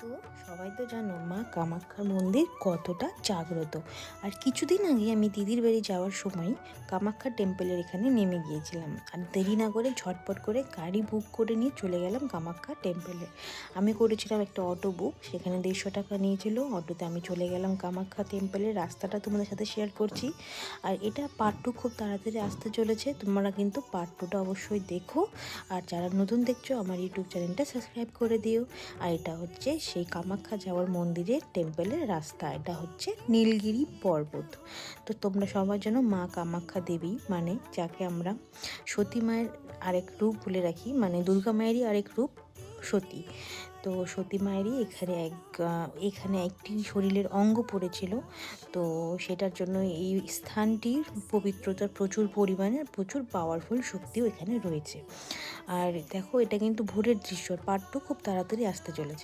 তো সবাই তো জানো মা কামাখ্যার মন্দির কতটা জাগ্রত। আর কিছুদিন আগে আমি দিদির বাড়ি যাওয়ার সময় কামাখ্যা টেম্পলের এখানে নেমে গিয়েছিলাম, আর দেরি না করে ঝটপট করে গাড়ি বুক করে নিয়ে চলে গেলাম কামাখ্যা টেম্পলে। আমি করেছিলাম একটা অটো বুক, সেখানে 150 টাকা নিয়েছিল। অটোতে আমি চলে গেলাম কামাখ্যা টেম্পলের রাস্তাটা তোমাদের সাথে শেয়ার করছি। আর এটা পার্ট 2 খুব তাড়াতাড়ি আসতে চলেছে, তোমরা কিন্তু পার্ট 2টা অবশ্যই দেখো। আর যারা নতুন দেখছো আমার ইউটিউব চ্যানেলটা সাবস্ক্রাইব করে দিও। আর এটা হচ্ছে সেই কামাখ্যা যাওয়ার মন্দিরের টেম্পলের রাস্তা, এটা হচ্ছে নীলগিরি পর্বত। তো তোমরা সবার জন্য মা কামাখ্যা দেবী, মানে যাকে আমরা সতী মায়ের আরেক রূপ বলে রাখি, মানে দুর্গা মায়েরই আরেক রূপ সতী। তো সতী মায়েরই এখানে একটি শরীরের অঙ্গ পড়েছিল। তো সেটার জন্য এই স্থানটির পবিত্রতার প্রচুর পরিমাণে প্রচুর পাওয়ারফুল শক্তিও এখানে রয়েছে। আর দেখো, এটা কিন্তু ভোরের দৃশ্য। পার্ট 2 খুব তাড়াতাড়ি আসতে চলেছে।